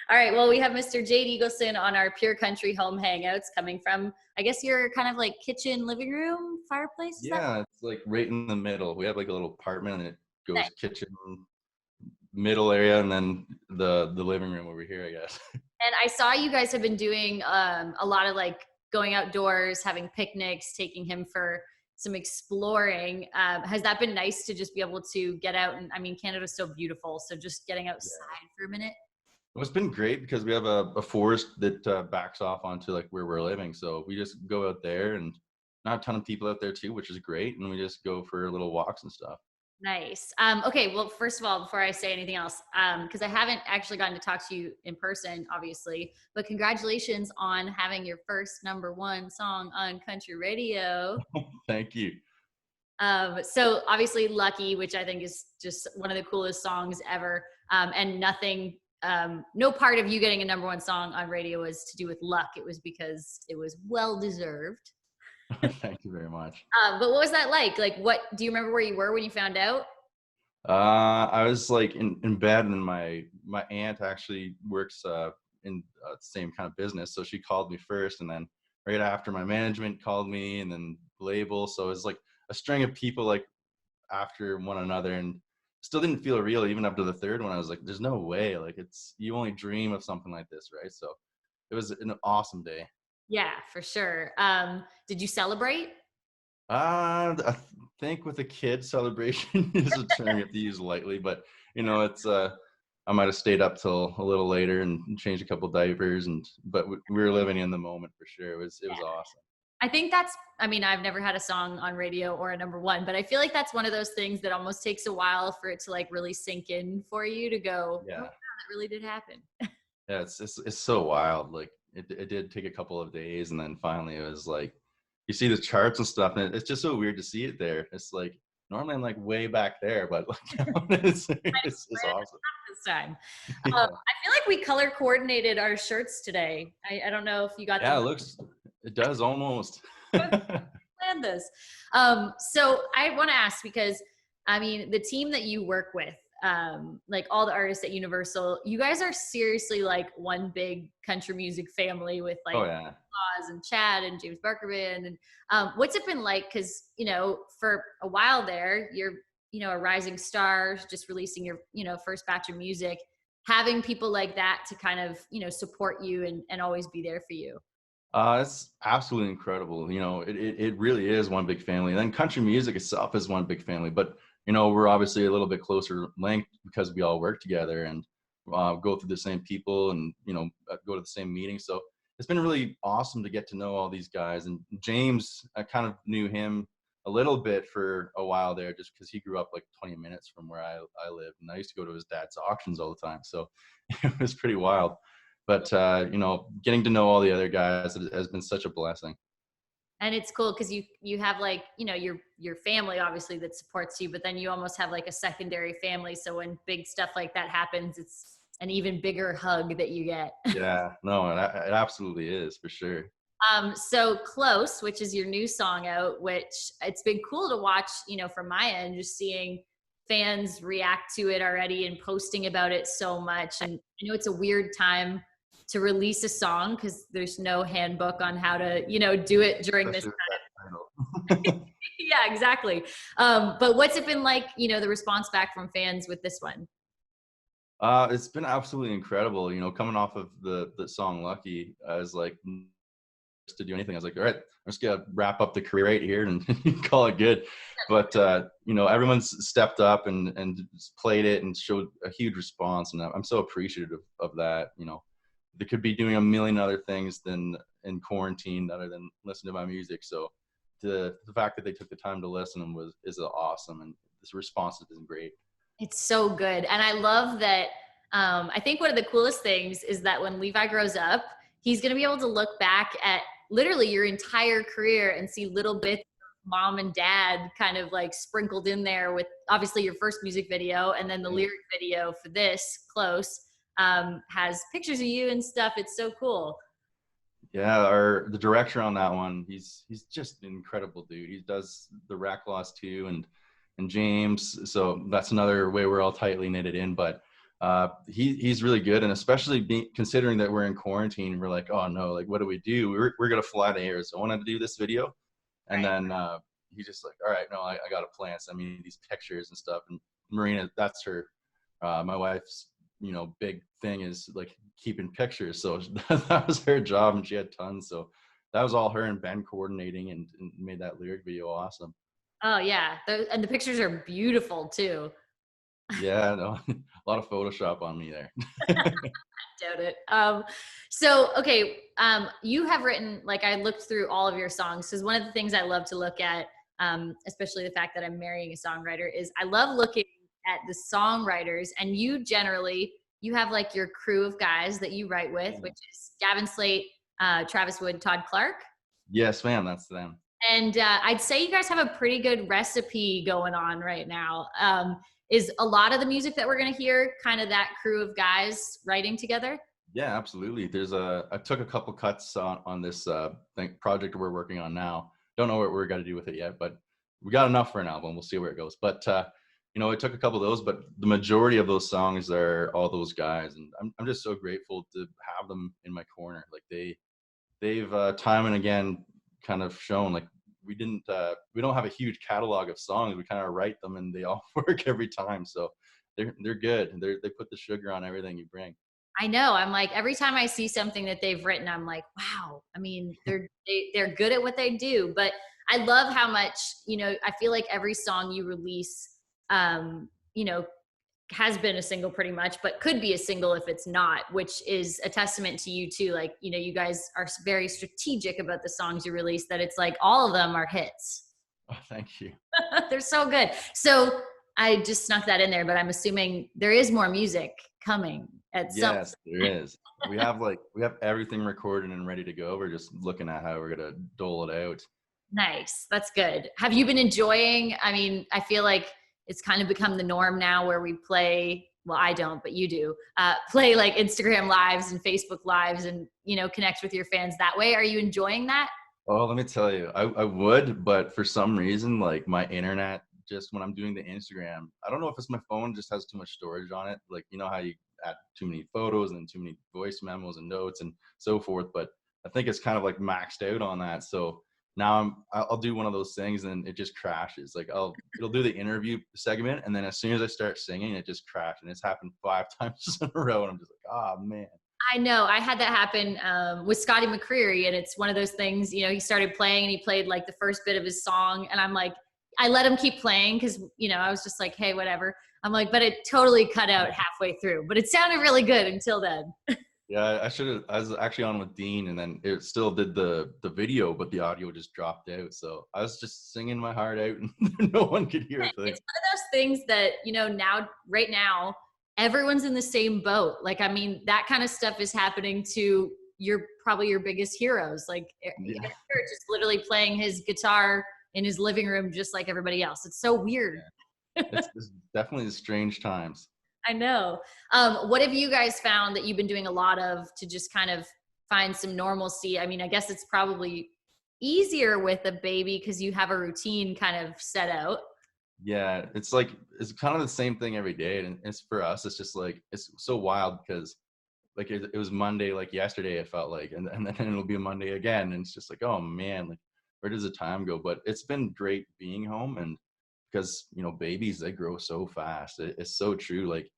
All right. Well, we have Mr. Jade Eagleson on our Pure Country Home Hangouts coming from, I guess, your kind of like kitchen, living room, fireplace. Is that Yeah, it's like right in the middle. We have like a little apartment and it nice? goes kitchen, middle area, and then the living room over here, I guess. And I saw you guys have been doing a lot of like going outdoors, having picnics, taking him for some exploring. Has that been nice to just be able to get out? And I mean, Canada's so beautiful. So just getting Yeah. outside for a minute. Well, it's been great because we have a forest that backs off onto like where we're living. So we just go out there and not a ton of people out there too, which is great. And we just go for little walks and stuff. Nice. Okay. Well, first of all, before I say anything else, because I haven't actually gotten to talk to you in person, obviously, but congratulations on having your first #1 song on country radio. Thank you. So obviously, Lucky, which I think is just one of the coolest songs ever, and nothing. No part of you getting a #1 song on radio was to do with luck. It was because it was well deserved. Thank you very much. But what was that like? Like, what do you remember where you were when you found out? I was like in bed, and my aunt actually works in the same kind of business, so she called me first, and then right after my management called me, and then label. So it was like a string of people like after one another, and still didn't feel real even after the third one. I was like, "There's no way! Like it's you only dream of something like this, right?" So it was an awesome day. Yeah, for sure. Did you celebrate? I think with a kid, celebration is a term you have to use lightly, but it's I might have stayed up till a little later and changed a couple diapers, but we were living in the moment for sure. It was awesome. I think that's, I mean, I've never had a song on radio or a #1, but I feel like that's one of those things that almost takes a while for it to like really sink in for you to go, oh, wow, Yeah, that really did happen. yeah, it's so wild. Like it did take a couple of days, and then finally it was like you see the charts and stuff, and it's just so weird to see it there. It's like normally I'm like way back there, but like it's awesome. This time. Yeah. I feel like we color coordinated our shirts today. I don't know if you got Yeah, to it does almost. plan this. So I want to ask because I mean, the team that you work with, like all the artists at Universal, you guys are seriously like one big country music family with like Oh yeah. Oz and Chad and James Barker Band. And what's it been like? Because for a while there, you're a rising star, just releasing your first batch of music, having people like that to kind of support you and always be there for you. It's absolutely incredible. It really is one big family. And then country music itself is one big family. But we're obviously a little bit closer linked because we all work together and go through the same people, and go to the same meetings. So it's been really awesome to get to know all these guys. And James, I kind of knew him a little bit for a while there, just because he grew up like 20 minutes from where I live, and I used to go to his dad's auctions all the time. So it was pretty wild. But getting to know all the other guys has been such a blessing. And it's cool because you have like your family obviously that supports you, but then you almost have like a secondary family, so when big stuff like that happens, it's an even bigger hug that you get. Yeah, no, it absolutely is for sure. So Close, which is your new song out, which it's been cool to watch, from my end, just seeing fans react to it already and posting about it so much. And I know it's a weird time to release a song because there's no handbook on how to, do it during this Especially with time. that title. Yeah, exactly. But what's it been like, the response back from fans with this one? It's been absolutely incredible. Coming off of the song "Lucky," I was like, to do anything. I was like, all right, I'm just gonna wrap up the career right here and call it good. But everyone's stepped up and just played it and showed a huge response, and I'm so appreciative of that. They could be doing a million other things than in quarantine other than listen to my music. So the fact that they took the time to listen is awesome, and this response has been great. It's so good. And I love that. I think one of the coolest things is that when Levi grows up, he's going to be able to look back at literally your entire career and see little bits of mom and dad kind of like sprinkled in there with obviously your first music video, and then the Yeah. lyric video for this Close has pictures of you and stuff. It's so cool. Yeah, the director on that one, he's just an incredible dude. He does the Rack Loss too, and James. So that's another way we're all tightly knitted in. But He's really good, and especially considering that we're in quarantine, we're like, oh no, like what do we do? We're gonna fly to Arizona to do this video, and Right. then he's just like, all right, no, I got a plan. Send me these pictures and stuff. And Marina, that's her, my wife's, big thing is like keeping pictures. So that was her job, and she had tons. So that was all her and Ben coordinating and made that lyric video awesome. Oh yeah. And the pictures are beautiful too. Yeah, no, a lot of Photoshop on me there. Doubt it. So okay, you have written, like, I looked through all of your songs because one of the things I love to look at, especially the fact that I'm marrying a songwriter, is I love looking at the songwriters, and you have like your crew of guys that you write with, which is Gavin Slate, Travis Wood, Todd Clark. Yes, ma'am, that's them. And I'd say you guys have a pretty good recipe going on right now. Is a lot of the music that we're going to hear kind of that crew of guys writing together? Yeah, absolutely. I took a couple cuts on this project we're working on now. Don't know what we're going to do with it yet, but we got enough for an album. We'll see where it goes. But I took a couple of those, but the majority of those songs are all those guys, and I'm just so grateful to have them in my corner. Like they've time and again kind of shown, like we don't have a huge catalog of songs. We kind of write them, and they all work every time. So they're good. They put the sugar on everything you bring. I know. I'm like, every time I see something that they've written, I'm like, wow. I mean, they're good at what they do. But I love how much, I feel like every song you release, um, you know, has been a single pretty much, but could be a single if it's not, which is a testament to you too. Like, you guys are very strategic about the songs you release, that it's like all of them are hits. Oh, thank you. They're so good. So I just snuck that in there, but I'm assuming there is more music coming at some. Yes, there is. We have everything recorded and ready to go. We're just looking at how we're gonna dole it out. Nice. That's good. Have you been enjoying? I mean, I feel like it's kind of become the norm now where we play, well, I don't, but you do, play like Instagram lives and Facebook lives and, connect with your fans that way. Are you enjoying that? Oh, let me tell you, I would, but for some reason, like my internet, just when I'm doing the Instagram, I don't know if it's my phone just has too much storage on it. Like, you know how you add too many photos and too many voice memos and notes and so forth. But I think it's kind of like maxed out on that. So now I'll do one of those things and it just crashes. Like it'll do the interview segment, and then as soon as I start singing, it just crashed. And it's happened 5 times in a row. And I'm just like, oh man. I know. I had that happen with Scotty McCreery, and it's one of those things, he started playing and he played like the first bit of his song, and I'm like, I let him keep playing because, I was just like, hey, whatever. I'm like, but it totally cut out halfway through, but it sounded really good until then. Yeah, I was actually on with Dean, and then it still did the video, but the audio just dropped out. So I was just singing my heart out, and no one could hear a thing. It's one of those things that, right now, everyone's in the same boat. Like, I mean, that kind of stuff is happening to probably your biggest heroes. Like, Yeah. just literally playing his guitar in his living room, just like everybody else. It's so weird. Yeah. It's definitely strange times. I know. What have you guys found that you've been doing a lot of to just kind of find some normalcy? I mean, I guess it's probably easier with a baby because you have a routine kind of set out. Yeah, it's kind of the same thing every day, and it's for us. It's just like it's so wild because like it was Monday like yesterday. It felt like, and then it'll be a Monday again, and it's just like, oh man, like where does the time go? But it's been great being home, and because babies, they grow so fast. It's so true. Like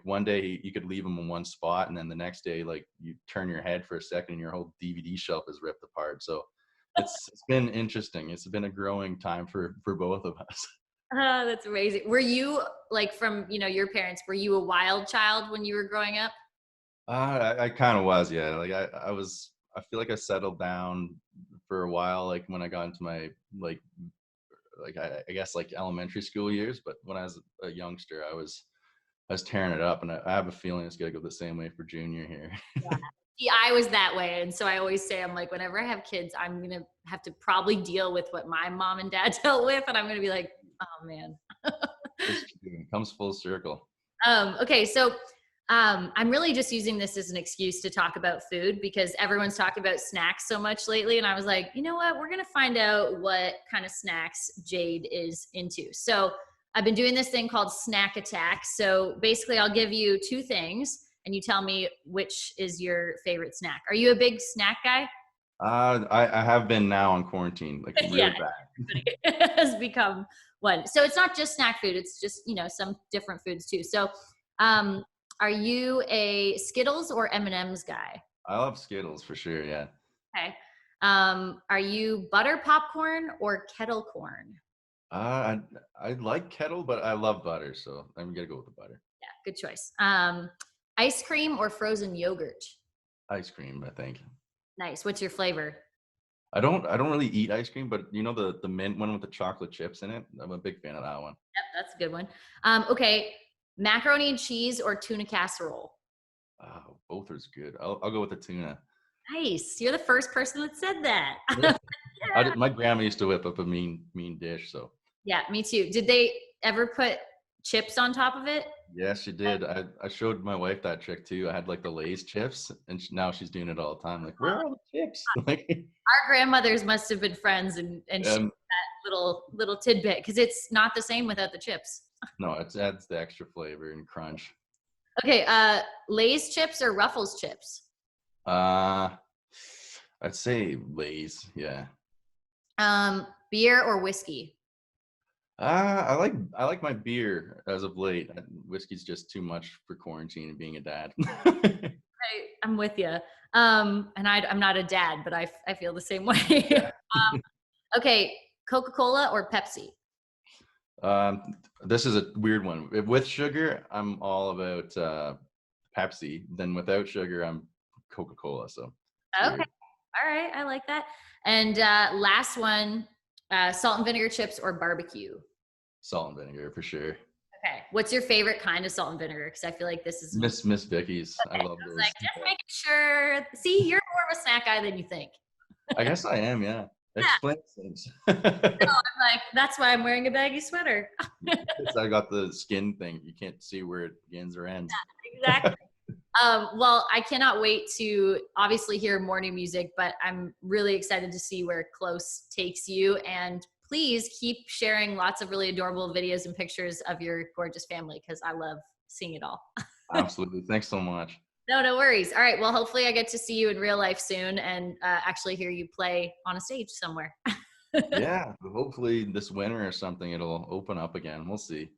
one day you could leave them in one spot, and then the next day like you turn your head for a second and your whole DVD shelf is ripped apart. So it's been interesting. It's been a growing time for both of us. Oh, that's amazing. Were you like from, your parents, were you a wild child when you were growing up? I kind of was, yeah. Like I feel like I settled down for a while, like when I got into my I guess like elementary school years. But when I was a youngster, I was tearing it up, and I have a feeling it's gonna go the same way for junior here. Yeah. See, I was that way. And so I always say, I'm like, whenever I have kids, I'm going to have to probably deal with what my mom and dad dealt with. And I'm going to be like, oh man. It comes full circle. Okay. So, I'm really just using this as an excuse to talk about food because everyone's talking about snacks so much lately. And I was like, you know what? We're going to find out what kind of snacks Jade is into. So, I've been doing this thing called Snack Attack. So basically, I'll give you two things, and you tell me which is your favorite snack. Are you a big snack guy? I have been now on quarantine, like Yeah, really bad. everybody has become one. So it's not just snack food; it's just some different foods too. So, um, are you a Skittles or M&M's guy? I love Skittles for sure. Yeah. Okay. Are you butter popcorn or kettle corn? I like kettle, but I love butter, so I'm gonna go with the butter. Yeah, good choice. Ice cream or frozen yogurt? Ice cream, I think. Nice. What's your flavor? I don't really eat ice cream, but you know the mint one with the chocolate chips in it? I'm a big fan of that one. Yep, that's a good one. Okay, macaroni and cheese or tuna casserole? Both are good. I'll go with the tuna. Nice. You're the first person that said that. Yeah. Yeah. My grandma used to whip up a mean dish, so Yeah, me too. Did they ever put chips on top of it? yeah, she did. I showed my wife that trick too. I had like the Lay's chips, and now she's doing it all the time. Like, where are all the chips? Like, Our grandmothers must have been friends and shared um, that little tidbit because it's not the same without the chips. no, it adds the extra flavor and crunch. Okay, Lay's chips or Ruffles chips? Uh, I'd say Lay's. Yeah. Beer or whiskey? I like my beer as of late. Whiskey's just too much for quarantine and being a dad. I'm with you. And I'm not a dad, but I feel the same way. Yeah. Okay, Coca-Cola or Pepsi? This is a weird one. With sugar, I'm all about Pepsi. Then without sugar, I'm Coca-Cola. So it's Okay, weird. all right, I like that. And last one, salt and vinegar chips or barbecue? Salt and vinegar for sure. Okay, what's your favorite kind of salt and vinegar? Because I feel like this is Miss Vicky's. I okay. love I was those. like, just making sure. See, you're more of a snack guy than you think. I guess I am. Yeah. Yeah. Explain things. I'm like, that's why I'm wearing a baggy sweater. I got the skin thing. You can't see where it begins or ends. Exactly. Well, I cannot wait to obviously hear more new music, but I'm really excited to see where Close takes you. And please keep sharing lots of really adorable videos and pictures of your gorgeous family because I love seeing it all. Absolutely. Thanks so much. No worries. All right. Well, hopefully I get to see you in real life soon and actually hear you play on a stage somewhere. Yeah. Hopefully this winter or something, it'll open up again. We'll see.